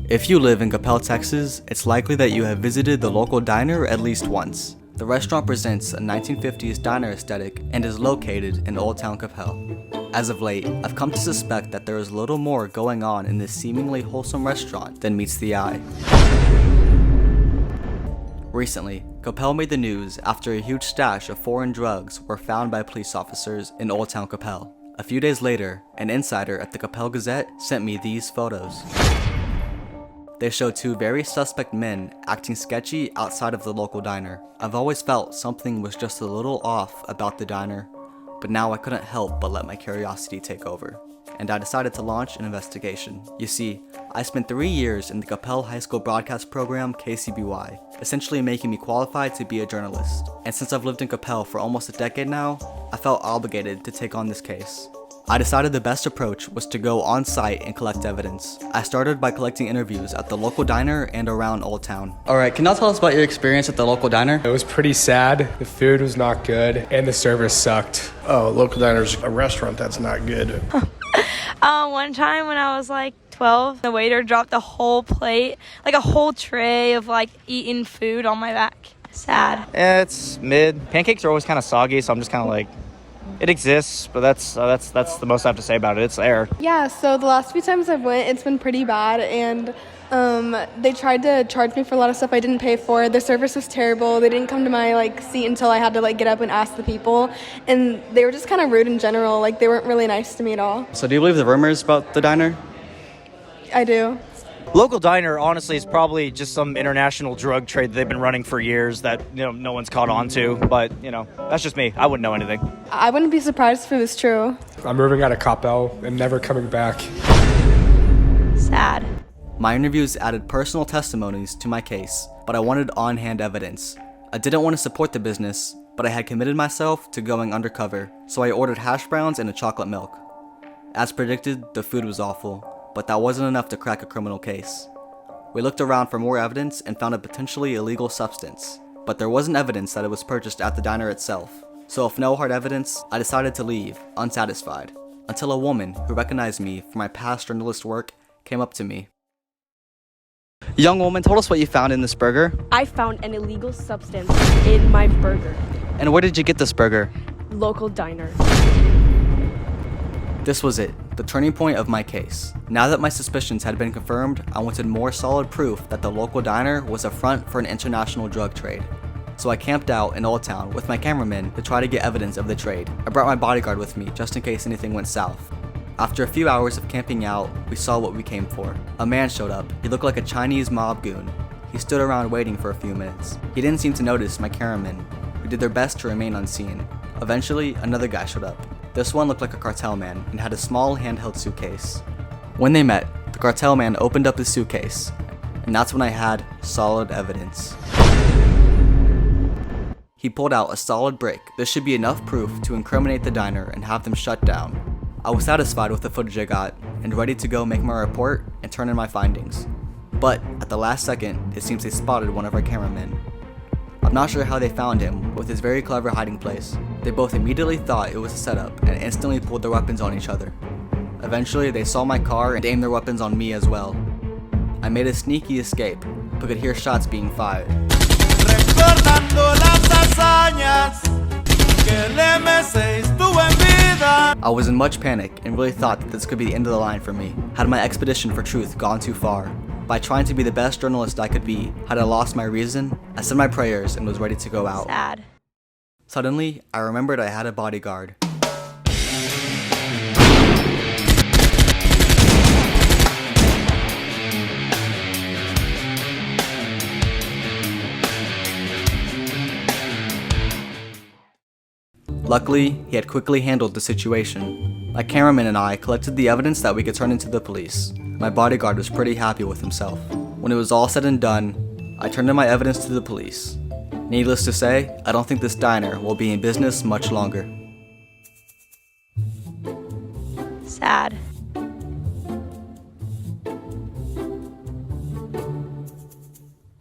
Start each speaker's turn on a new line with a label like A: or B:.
A: If you live in Coppell, Texas, it's likely that you have visited the local diner at least once. The restaurant presents a 1950s diner aesthetic and is located in Old Town Coppell. As of late, I've come to suspect that there is little more going on in this seemingly wholesome restaurant than meets the eye. Recently, Coppell made the news after a huge stash of foreign drugs were found by police officers in Old Town Coppell. A few days later, an insider at the Coppell Gazette sent me these photos. They show two very suspect men acting sketchy outside of the local diner. I've always felt something was just a little off about the diner, but now I couldn't help but let my curiosity take over, and I decided to launch an investigation. You see, I spent 3 years in the Coppell High School broadcast program KCBY, essentially making me qualified to be a journalist. And since I've lived in Coppell for almost a decade now, I felt obligated to take on this case. I decided the best approach was to go on site and collect evidence. I started by collecting interviews at the local diner and around Old Town. Alright, can you tell us about your experience at the local diner?
B: It was pretty sad. The food was not good and the service sucked.
C: Oh, local diner's a restaurant that's not good.
D: One time when I was like 12, the waiter dropped a whole plate, like a whole tray of like eaten food on my back. Sad.
E: It's mid. Pancakes are always kind of soggy, so I'm just kind of like, it exists, but that's the most I have to say about it. It's there.
F: Yeah, so the last few times I've went, it's been pretty bad, and they tried to charge me for a lot of stuff I didn't pay for. The service was terrible. They didn't come to my seat until I had to get up and ask the people, and they were just kind of rude in general. They weren't really nice to me at all.
A: So do you believe the rumors about the diner?
F: I do.
E: Local diner, honestly, is probably just some international drug trade that they've been running for years that no one's caught on to. But that's just me. I wouldn't know anything.
F: I wouldn't be surprised if it was true.
B: I'm moving out of Coppell and never coming back.
D: Sad.
A: My interviews added personal testimonies to my case, but I wanted on-hand evidence. I didn't want to support the business, but I had committed myself to going undercover, so I ordered hash browns and a chocolate milk. As predicted, the food was awful, but that wasn't enough to crack a criminal case. We looked around for more evidence and found a potentially illegal substance, but there wasn't evidence that it was purchased at the diner itself. So with no hard evidence, I decided to leave, unsatisfied, until a woman who recognized me from my past journalist work came up to me. Young woman, told us what you found in this burger.
G: I found an illegal substance in my burger.
A: And where did you get this burger?
G: Local diner.
A: This was it, the turning point of my case. Now that my suspicions had been confirmed, I wanted more solid proof that the local diner was a front for an international drug trade. So I camped out in Old Town with my cameraman to try to get evidence of the trade. I brought my bodyguard with me just in case anything went south. After a few hours of camping out, we saw what we came for. A man showed up. He looked like a Chinese mob goon. He stood around waiting for a few minutes. He didn't seem to notice my cameraman, who did their best to remain unseen. Eventually, another guy showed up. This one looked like a cartel man and had a small handheld suitcase. When they met, the cartel man opened up his suitcase, and that's when I had solid evidence. He pulled out a solid brick. This should be enough proof to incriminate the diner and have them shut down. I was satisfied with the footage I got and ready to go make my report and turn in my findings. But at the last second, it seems they spotted one of our cameramen. I'm not sure how they found him with his very clever hiding place. They both immediately thought it was a setup and instantly pulled their weapons on each other. Eventually, they saw my car and aimed their weapons on me as well. I made a sneaky escape, but could hear shots being fired. I was in much panic and really thought that this could be the end of the line for me. Had my expedition for truth gone too far? By trying to be the best journalist I could be, had I lost my reason? I said my prayers and was ready to go out.
D: Sad.
A: Suddenly, I remembered I had a bodyguard. Luckily, he had quickly handled the situation. My cameraman and I collected the evidence that we could turn into the police. My bodyguard was pretty happy with himself. When it was all said and done, I turned in my evidence to the police. Needless to say, I don't think this diner will be in business much longer.